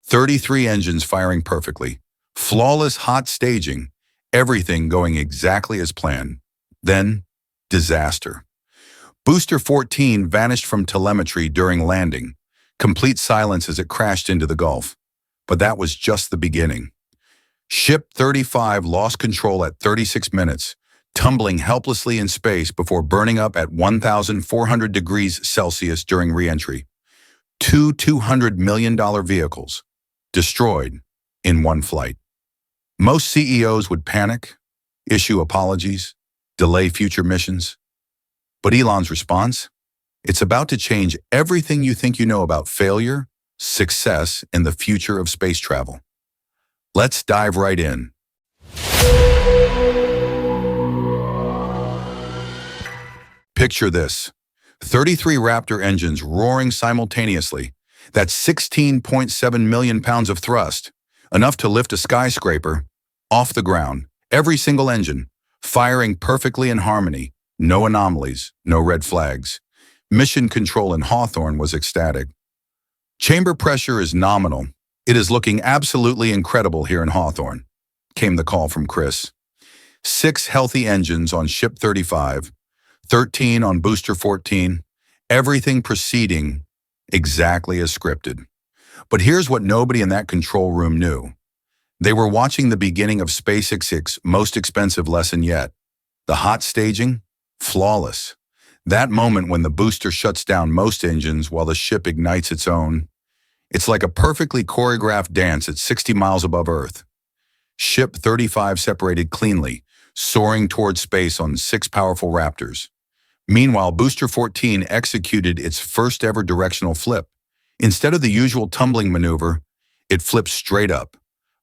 33 engines firing perfectly, flawless hot staging, everything going exactly as planned. Then, disaster. Booster 14 vanished from telemetry during landing, complete silence as it crashed into the Gulf. But that was just the beginning. Ship 35 lost control at 36 minutes, tumbling helplessly in space before burning up at 1,400 degrees Celsius during re-entry. Two $200 million vehicles, destroyed in one flight. Most CEOs would panic, issue apologies, delay future missions. But Elon's response? It's about to change everything you think you know about failure, success, and the future of space travel. Let's dive right in. Picture this: 33 Raptor engines roaring simultaneously. That's 16.7 million pounds of thrust, enough to lift a skyscraper off the ground. Every single engine, firing perfectly in harmony, no anomalies, no red flags. Mission control in Hawthorne was ecstatic. Chamber pressure is nominal. It is looking absolutely incredible here in Hawthorne, came the call from Chris. 6 healthy engines on Ship 35, 13 on Booster 14, everything proceeding exactly as scripted. But here's what nobody in that control room knew. They were watching the beginning of SpaceX's most expensive lesson yet. The hot staging, flawless. That moment when the booster shuts down most engines while the ship ignites its own. It's like a perfectly choreographed dance at 60 miles above Earth. Ship 35 separated cleanly, soaring toward space on 6 powerful Raptors. Meanwhile, Booster 14 executed its first ever directional flip. Instead of the usual tumbling maneuver, it flipped straight up.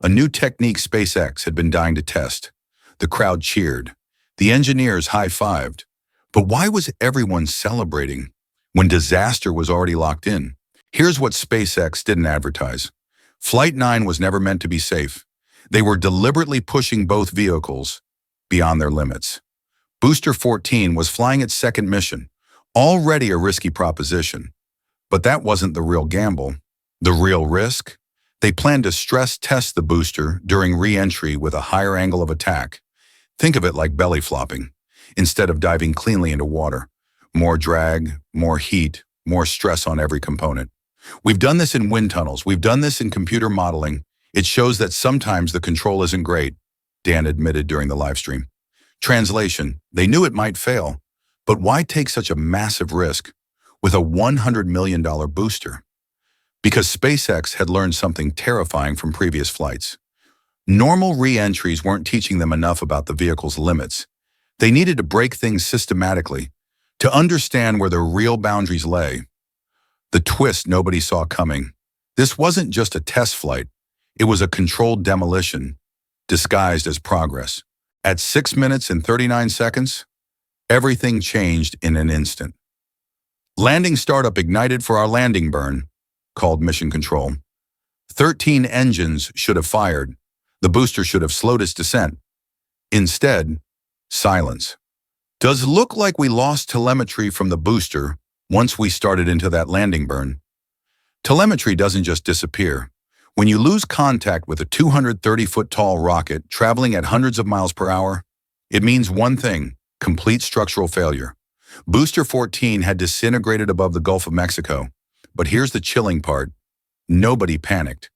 A new technique SpaceX had been dying to test. The crowd cheered. The engineers high-fived. But why was everyone celebrating when disaster was already locked in? Here's what SpaceX didn't advertise. Flight 9 was never meant to be safe. They were deliberately pushing both vehicles beyond their limits. Booster 14 was flying its second mission, already a risky proposition. But that wasn't the real gamble. The real risk? They planned to stress test the booster during re-entry with a higher angle of attack. Think of it like belly flopping, instead of diving cleanly into water. More drag, more heat, more stress on every component. We've done this in wind tunnels. We've done this in computer modeling. It shows that sometimes the control isn't great, Dan admitted during the live stream. Translation: they knew it might fail, but why take such a massive risk with a $100 million booster? Because SpaceX had learned something terrifying from previous flights. Normal re-entries weren't teaching them enough about the vehicle's limits. They needed to break things systematically to understand where the real boundaries lay. The twist nobody saw coming. This wasn't just a test flight. It was a controlled demolition, disguised as progress. At 6 minutes and 39 seconds, everything changed in an instant. Landing startup ignited for our landing burn, called mission control. 13 engines should have fired. The booster should have slowed its descent. Instead, silence. Does look like we lost telemetry from the booster once we started into that landing burn. Telemetry doesn't just disappear. When you lose contact with a 230-foot tall rocket traveling at hundreds of miles per hour, it means one thing: complete structural failure. Booster 14 had disintegrated above the Gulf of Mexico. But here's the chilling part. Nobody panicked.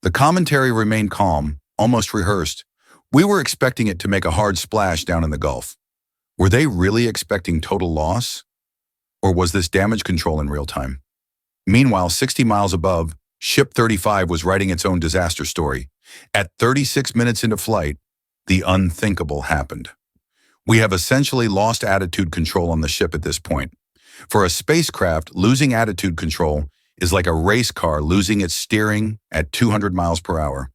The commentary remained calm, almost rehearsed. We were expecting it to make a hard splash down in the Gulf. Were they really expecting total loss? Or was this damage control in real time? Meanwhile, 60 miles above, Ship 35 was writing its own disaster story. At 36 minutes into flight, the unthinkable happened. We have essentially lost attitude control on the ship at this point. For a spacecraft, losing attitude control is like a race car losing its steering at 200 miles per hour.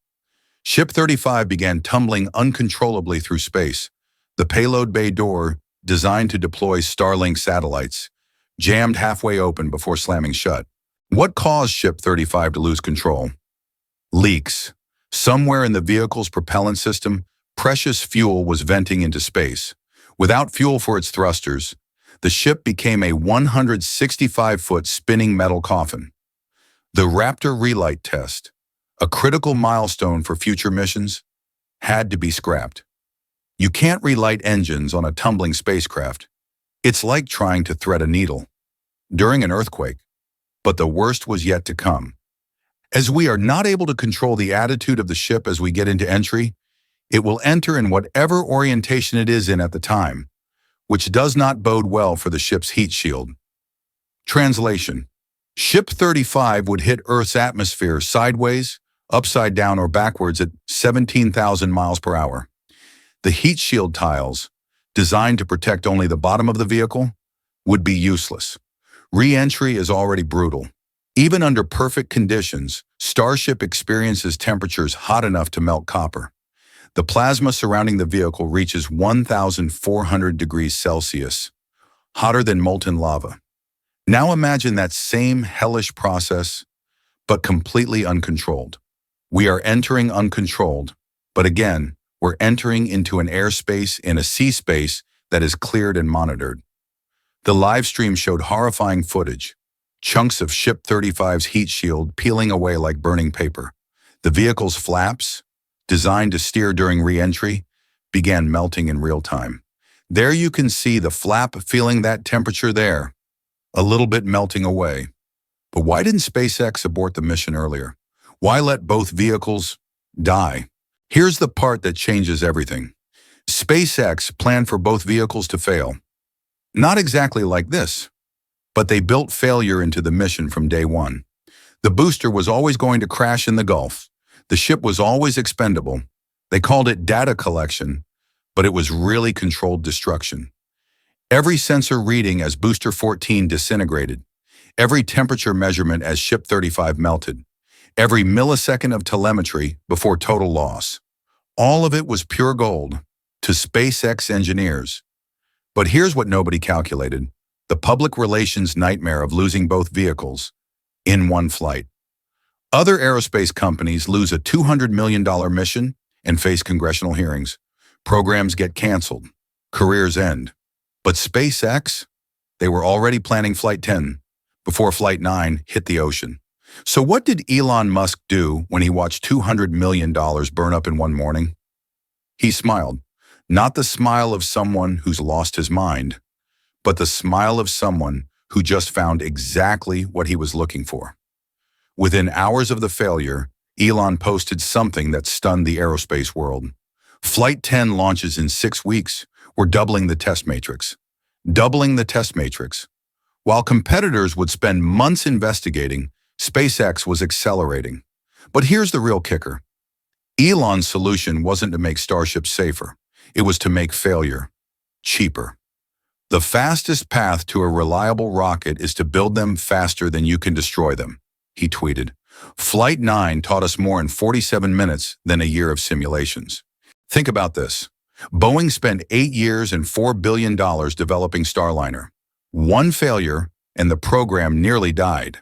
Ship 35 began tumbling uncontrollably through space. The payload bay door, designed to deploy Starlink satellites, jammed halfway open before slamming shut. What caused Ship 35 to lose control? Leaks. Somewhere in the vehicle's propellant system, precious fuel was venting into space. Without fuel for its thrusters, the ship became a 165-foot spinning metal coffin. The Raptor relight test, a critical milestone for future missions, had to be scrapped. You can't relight engines on a tumbling spacecraft. It's like trying to thread a needle during an earthquake. But the worst was yet to come. As we are not able to control the attitude of the ship as we get into entry, it will enter in whatever orientation it is in at the time, which does not bode well for the ship's heat shield. Translation: Ship 35 would hit Earth's atmosphere sideways, upside down, or backwards at 17,000 miles per hour. The heat shield tiles, designed to protect only the bottom of the vehicle, would be useless. Re-entry is already brutal. Even under perfect conditions, Starship experiences temperatures hot enough to melt copper. The plasma surrounding the vehicle reaches 1,400 degrees Celsius, hotter than molten lava. Now imagine that same hellish process, but completely uncontrolled. We are entering uncontrolled, but again, we're entering into an airspace in a sea space that is cleared and monitored. The live stream showed horrifying footage, chunks of Ship 35's heat shield peeling away like burning paper. The vehicle's flaps, designed to steer during re-entry, began melting in real time. There you can see the flap feeling that temperature there, a little bit melting away. But why didn't SpaceX abort the mission earlier? Why let both vehicles die? Here's the part that changes everything. SpaceX planned for both vehicles to fail. Not exactly like this, but they built failure into the mission from day one. The booster was always going to crash in the Gulf. The ship was always expendable. They called it data collection, but it was really controlled destruction. Every sensor reading as Booster 14 disintegrated, every temperature measurement as Ship 35 melted, every millisecond of telemetry before total loss. All of it was pure gold to SpaceX engineers. But here's what nobody calculated: the public relations nightmare of losing both vehicles in one flight. Other aerospace companies lose a $200 million mission and face congressional hearings. Programs get canceled. Careers end. But SpaceX? They were already planning Flight 10 before Flight 9 hit the ocean. So what did Elon Musk do when he watched $200 million burn up in one morning? He smiled. Not the smile of someone who's lost his mind, but the smile of someone who just found exactly what he was looking for. Within hours of the failure, Elon posted something that stunned the aerospace world. Flight 10 launches in 6 weeks. We're doubling the test matrix. Doubling the test matrix. While competitors would spend months investigating, SpaceX was accelerating. But here's the real kicker. Elon's solution wasn't to make Starship safer. It was to make failure cheaper. The fastest path to a reliable rocket is to build them faster than you can destroy them, he tweeted. Flight 9 taught us more in 47 minutes than a year of simulations. Think about this. Boeing spent 8 years and $4 billion developing Starliner. One failure, and the program nearly died.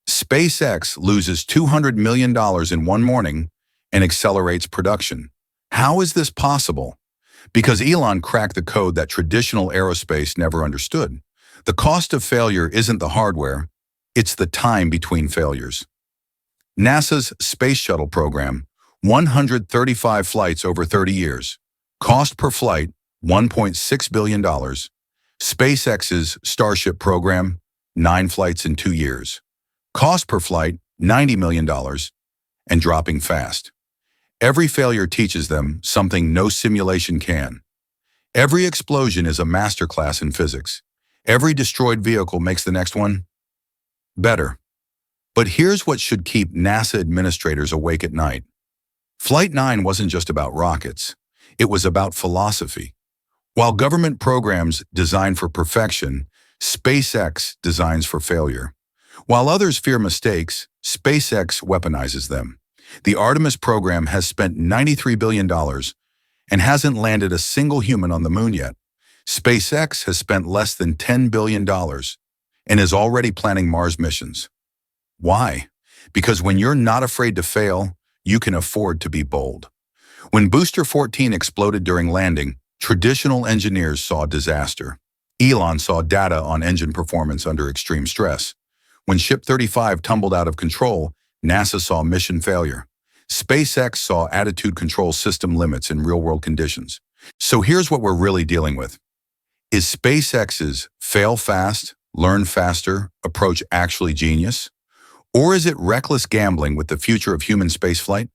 SpaceX loses $200 million in one morning and accelerates production. How is this possible? Because Elon cracked the code that traditional aerospace never understood. The cost of failure isn't the hardware, it's the time between failures. NASA's Space Shuttle program, 135 flights over 30 years. Cost per flight, $1.6 billion. SpaceX's Starship program, 9 flights in 2 years. Cost per flight, $90 million, and dropping fast. Every failure teaches them something no simulation can. Every explosion is a masterclass in physics. Every destroyed vehicle makes the next one better. But here's what should keep NASA administrators awake at night. Flight 9 wasn't just about rockets. It was about philosophy. While government programs design for perfection, SpaceX designs for failure. While others fear mistakes, SpaceX weaponizes them. The Artemis program has spent $93 billion and hasn't landed a single human on the moon yet. SpaceX has spent less than $10 billion and is already planning Mars missions. Why? Because when you're not afraid to fail, you can afford to be bold. When Booster 14 exploded during landing, traditional engineers saw disaster. Elon saw data on engine performance under extreme stress. When Ship 35 tumbled out of control, NASA saw mission failure. SpaceX saw attitude control system limits in real-world conditions. So here's what we're really dealing with. Is SpaceX's fail fast, learn faster approach actually genius? Or is it reckless gambling with the future of human spaceflight?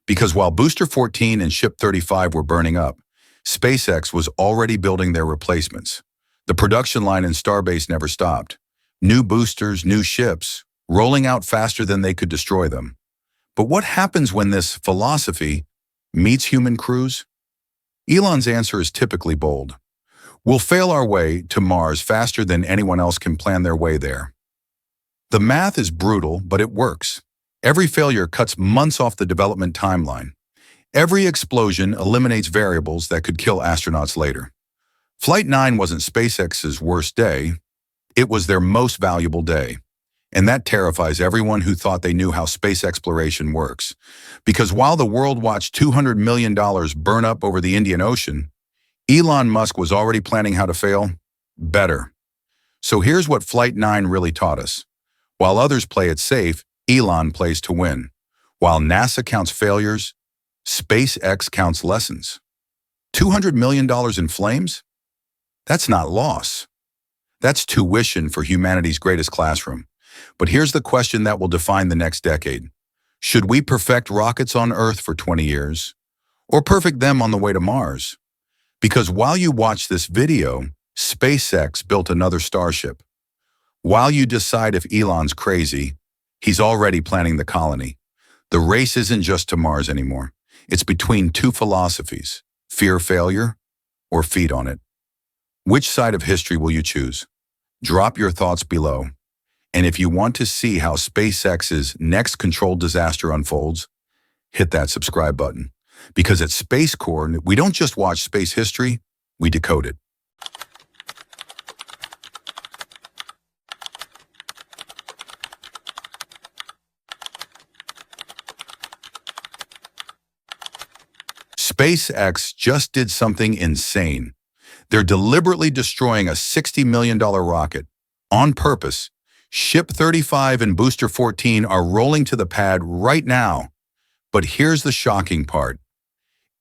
Because while Booster 14 and Ship 35 were burning up, SpaceX was already building their replacements. The production line in Starbase never stopped. New boosters, new ships, rolling out faster than they could destroy them. But what happens when this philosophy meets human crews? Elon's answer is typically bold. We'll fail our way to Mars faster than anyone else can plan their way there. The math is brutal, but it works. Every failure cuts months off the development timeline. Every explosion eliminates variables that could kill astronauts later. Flight 9 wasn't SpaceX's worst day. It was their most valuable day. And that terrifies everyone who thought they knew how space exploration works. Because while the world watched $200 million burn up over the Indian Ocean, Elon Musk was already planning how to fail better. So here's what Flight 9 really taught us. While others play it safe, Elon plays to win. While NASA counts failures, SpaceX counts lessons. $200 million in flames? That's not loss. That's tuition for humanity's greatest classroom. But here's the question that will define the next decade. Should we perfect rockets on Earth for 20 years? Or perfect them on the way to Mars? Because while you watch this video, SpaceX built another Starship. While you decide if Elon's crazy, he's already planning the colony. The race isn't just to Mars anymore. It's between two philosophies, fear failure or feed on it. Which side of history will you choose? Drop your thoughts below. And if you want to see how SpaceX's next controlled disaster unfolds, hit that subscribe button. Because at Space Core, we don't just watch space history, we decode it. SpaceX just did something insane. They're deliberately destroying a $60 million rocket on purpose. Ship 35 and Booster 14 are rolling to the pad right now. But here's the shocking part.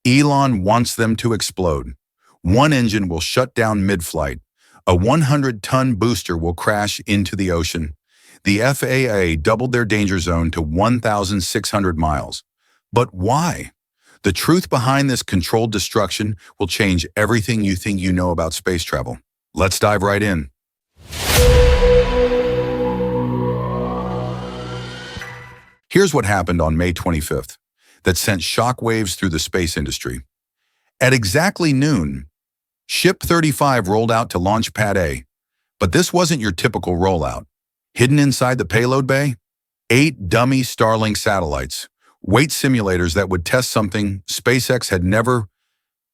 Elon wants them to explode. One engine will shut down mid-flight. A 100-ton booster will crash into the ocean. The FAA doubled their danger zone to 1,600 miles. But why? The truth behind this controlled destruction will change everything you think you know about space travel. Let's dive right in. Here's what happened on May 25th that sent shockwaves through the space industry. At exactly noon, Ship 35 rolled out to Launch Pad A. But this wasn't your typical rollout. Hidden inside the payload bay, 8 dummy Starlink satellites, weight simulators that would test something SpaceX had never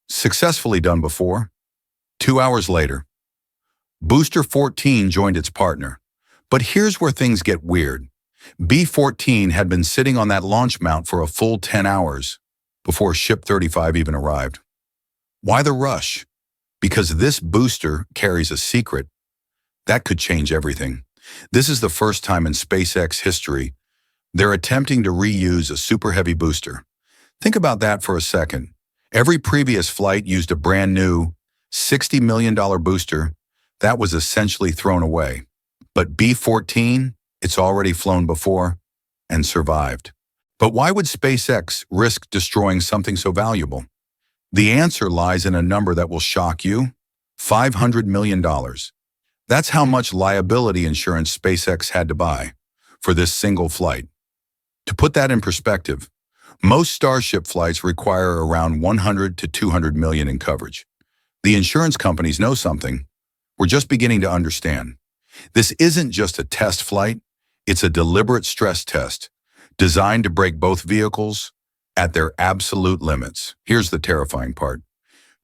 successfully done before. 2 hours later, Booster 14 joined its partner. But here's where things get weird. B-14 had been sitting on that launch mount for a full 10 hours before Ship 35 even arrived. Why the rush? Because this booster carries a secret that could change everything. This is the first time in SpaceX history they're attempting to reuse a super heavy booster. Think about that for a second. Every previous flight used a brand new $60 million booster that was essentially thrown away. But B-14, it's already flown before and survived. But why would SpaceX risk destroying something so valuable? The answer lies in a number that will shock you: $500 million. That's how much liability insurance SpaceX had to buy for this single flight. To put that in perspective, most Starship flights require around $100 to $200 million in coverage. The insurance companies know something. We're just beginning to understand. This isn't just a test flight. It's a deliberate stress test designed to break both vehicles at their absolute limits. Here's the terrifying part.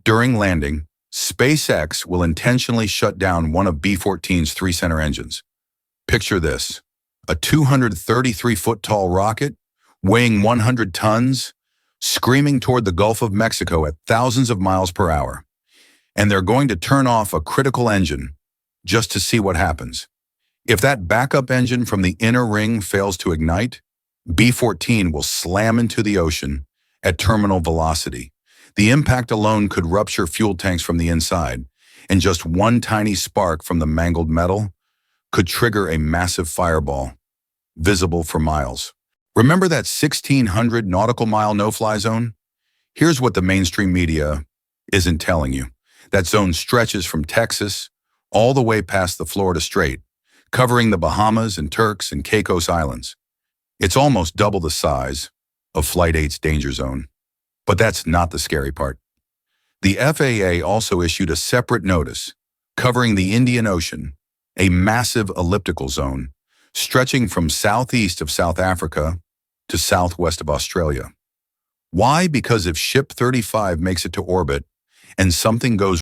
During landing, SpaceX will intentionally shut down one of B-14's 3 center engines. Picture this: a 233-foot-tall rocket weighing 100 tons, screaming toward the Gulf of Mexico at thousands of miles per hour. And they're going to turn off a critical engine just to see what happens. If that backup engine from the inner ring fails to ignite, B-14 will slam into the ocean at terminal velocity. The impact alone could rupture fuel tanks from the inside, and just one tiny spark from the mangled metal could trigger a massive fireball, visible for miles. Remember that 1,600 nautical mile no-fly zone? Here's what the mainstream media isn't telling you. That zone stretches from Texas all the way past the Florida Strait, covering the Bahamas and Turks and Caicos Islands. It's almost double the size of Flight 8's danger zone. But that's not the scary part. The FAA also issued a separate notice covering the Indian Ocean, a massive elliptical zone stretching from southeast of South Africa to southwest of Australia. Why? Because if Ship 35 makes it to orbit and something goes